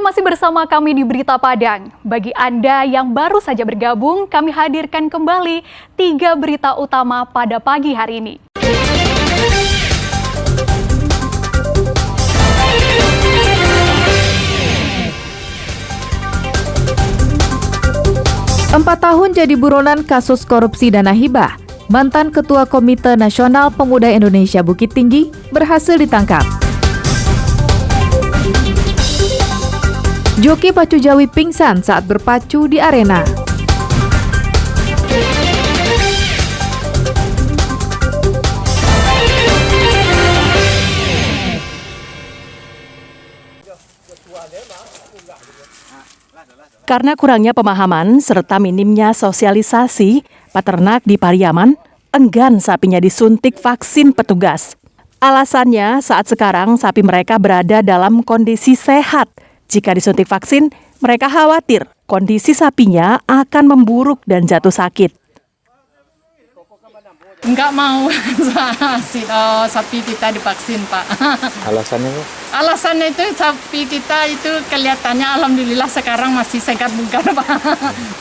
masih bersama kami di Berita Padang. Bagi Anda yang baru saja bergabung, kami hadirkan kembali 3 berita utama pada pagi hari ini. Empat tahun jadi buronan kasus korupsi dana hibah. Mantan Ketua Komite Nasional Pemuda Indonesia Bukit Tinggi berhasil ditangkap. Joki pacu Jawi pingsan saat berpacu di arena. Karena kurangnya pemahaman serta minimnya sosialisasi, peternak di Pariaman enggan sapinya disuntik vaksin petugas. Alasannya saat sekarang sapi mereka berada dalam kondisi sehat. Jika disuntik vaksin, mereka khawatir kondisi sapinya akan memburuk dan jatuh sakit. Enggak mau sapi kita divaksin, Pak. Alasannya, Bu? Alasannya itu sapi kita itu kelihatannya alhamdulillah sekarang masih sehat bugar, Pak.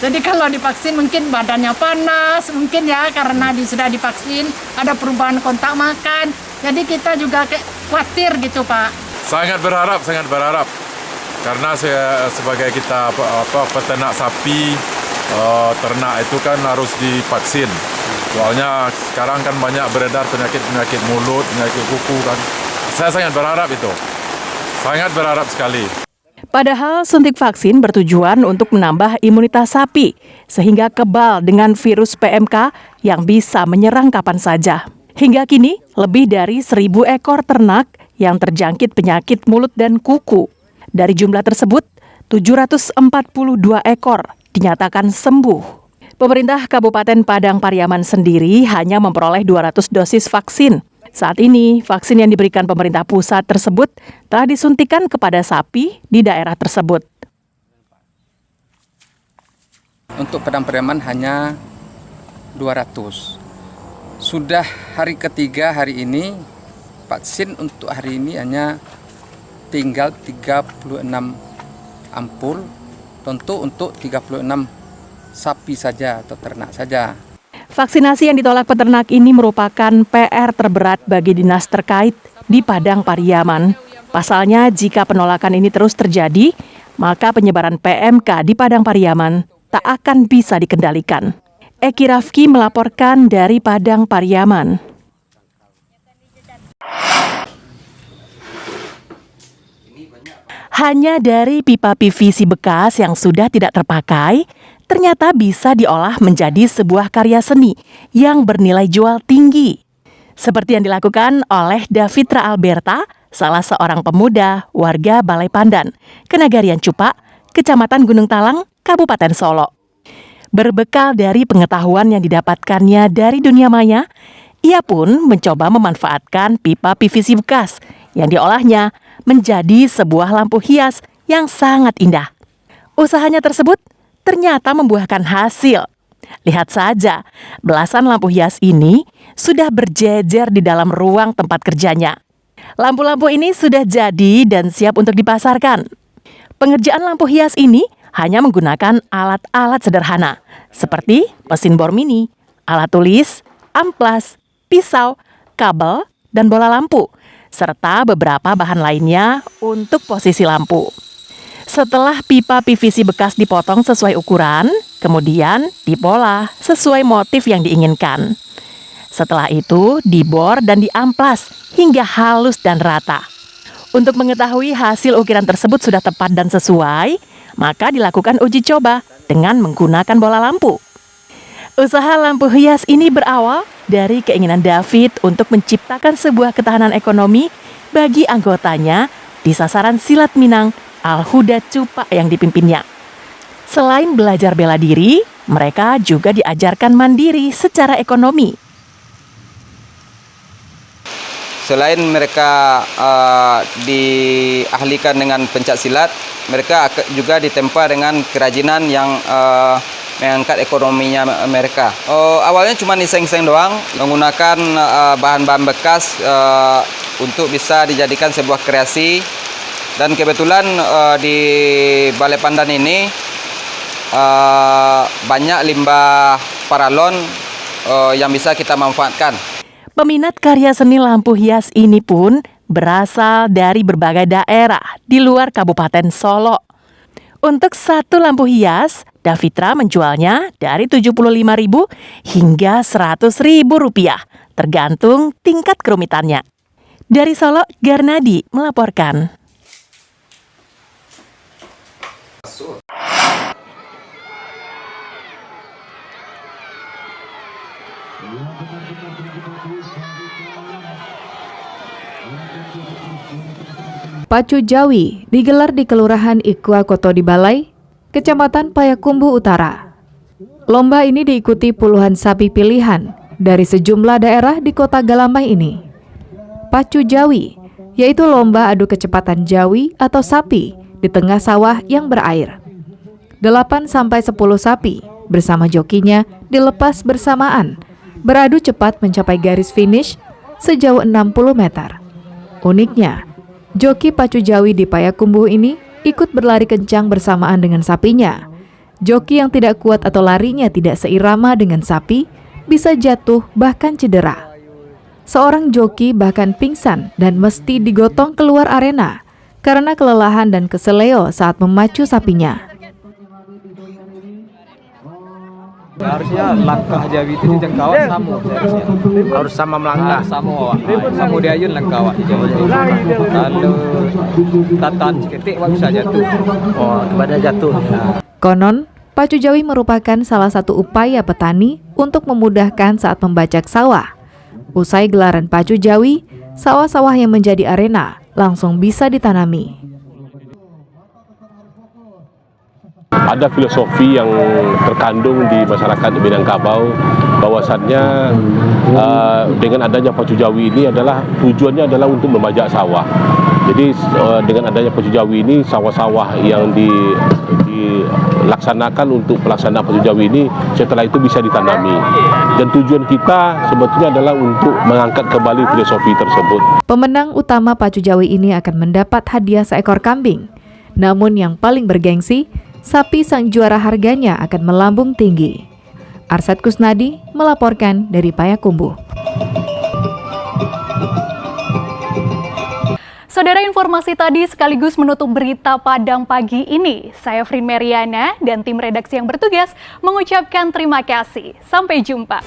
Jadi kalau divaksin mungkin badannya panas, mungkin ya karena sudah divaksin ada perubahan kontak makan. Jadi kita juga khawatir gitu, Pak. Sangat berharap. Karena sebagai kita peternak sapi, ternak itu kan harus divaksin. Soalnya sekarang kan banyak beredar penyakit mulut, penyakit kuku kan. Saya sangat berharap itu. Sangat berharap sekali. Padahal suntik vaksin bertujuan untuk menambah imunitas sapi sehingga kebal dengan virus PMK yang bisa menyerang kapan saja. Hingga kini lebih dari 1.000 ekor ternak yang terjangkit penyakit mulut dan kuku. Dari jumlah tersebut, 742 ekor dinyatakan sembuh. Pemerintah Kabupaten Padang Pariaman sendiri hanya memperoleh 200 dosis vaksin. Saat ini, vaksin yang diberikan pemerintah pusat tersebut telah disuntikan kepada sapi di daerah tersebut. Untuk Padang Pariaman hanya 200. Sudah hari ketiga hari ini, vaksin untuk hari ini hanya tinggal 36 ampul, tentu untuk 36 sapi saja atau ternak saja. Vaksinasi yang ditolak peternak ini merupakan PR terberat bagi dinas terkait di Padang Pariaman. Pasalnya, jika penolakan ini terus terjadi, maka penyebaran PMK di Padang Pariaman tak akan bisa dikendalikan. Eki Rafki melaporkan dari Padang Pariaman. Hanya dari pipa PVC bekas yang sudah tidak terpakai, ternyata bisa diolah menjadi sebuah karya seni yang bernilai jual tinggi. Seperti yang dilakukan oleh Davitra Alberta, salah seorang pemuda warga Balai Pandan, Kenagarian Cupak, Kecamatan Gunung Talang, Kabupaten Solo. Berbekal dari pengetahuan yang didapatkannya dari dunia maya, ia pun mencoba memanfaatkan pipa PVC bekas yang diolahnya menjadi sebuah lampu hias yang sangat indah. Usahanya tersebut ternyata membuahkan hasil. Lihat saja, belasan lampu hias ini sudah berjejer di dalam ruang tempat kerjanya. Lampu-lampu ini sudah jadi dan siap untuk dipasarkan. Pengerjaan lampu hias ini hanya menggunakan alat-alat sederhana, seperti mesin bor mini, alat tulis, amplas, pisau, kabel, dan bola lampu, serta beberapa bahan lainnya untuk posisi lampu. Setelah pipa PVC bekas dipotong sesuai ukuran, kemudian dipola sesuai motif yang diinginkan. Setelah itu, dibor dan diamplas hingga halus dan rata. Untuk mengetahui hasil ukiran tersebut sudah tepat dan sesuai, maka dilakukan uji coba dengan menggunakan bola lampu. Usaha lampu hias ini berawal dari keinginan David untuk menciptakan sebuah ketahanan ekonomi bagi anggotanya di sasaran silat Minang Al-Huda Cupak yang dipimpinnya. Selain belajar bela diri, mereka juga diajarkan mandiri secara ekonomi. Selain mereka diahlikan dengan pencak silat, mereka juga ditempa dengan kerajinan yang mengangkat ekonominya mereka. Awalnya cuma iseng-iseng doang, menggunakan bahan-bahan bekas untuk bisa dijadikan sebuah kreasi Dan kebetulan di Balai Pandan ini banyak limbah paralon yang bisa kita manfaatkan. Peminat karya seni lampu hias ini pun berasal dari berbagai daerah di luar Kabupaten Solo. Untuk satu lampu hias, Davitra menjualnya dari Rp75.000 hingga Rp100.000, tergantung tingkat kerumitannya. Dari Solo, Garnadi melaporkan. Pacu Jawi digelar di Kelurahan Ikua Koto di Balai, Kecamatan Payakumbuh Utara. Lomba ini diikuti puluhan sapi pilihan dari sejumlah daerah di Kota Galambay ini. Pacu Jawi, yaitu lomba adu kecepatan jawi atau sapi di tengah sawah yang berair. 8-10 sapi bersama jokinya dilepas bersamaan, beradu cepat mencapai garis finish sejauh 60 meter. Uniknya, joki Pacu Jawi di Payakumbuh ini ikut berlari kencang bersamaan dengan sapinya. Joki yang tidak kuat atau larinya tidak seirama dengan sapi bisa jatuh bahkan cedera. Seorang joki bahkan pingsan dan mesti digotong keluar arena karena kelelahan dan keseleo saat memacu sapinya. Harusnya langkah Jawi itu dijangkawat sama seharusnya. Harus sama melangkah. Sama awak. Sama diayun langkah awak di Jawa. Kalau tatan seketik awak bisa jatuh. Oh, kepada jatuh. Konon, Pacu Jawi merupakan salah satu upaya petani untuk memudahkan saat membajak sawah. Usai gelaran Pacu Jawi, sawah-sawah yang menjadi arena langsung bisa ditanami. Ada filosofi yang terkandung di masyarakat Minangkabau bahwasannya dengan adanya Pacu Jawi ini adalah tujuannya adalah untuk membajak sawah. Jadi dengan adanya Pacu Jawi ini sawah-sawah yang dilaksanakan untuk pelaksanaan Pacu Jawi ini setelah itu bisa ditanami. Dan tujuan kita sebetulnya adalah untuk mengangkat kembali filosofi tersebut. Pemenang utama Pacu Jawi ini akan mendapat hadiah seekor kambing. Namun yang paling bergengsi, sapi sang juara harganya akan melambung tinggi. Arsad Kusnadi melaporkan dari Payakumbuh. Saudara, informasi tadi sekaligus menutup berita Padang pagi ini. Saya Frin Meriana dan tim redaksi yang bertugas mengucapkan terima kasih. Sampai jumpa.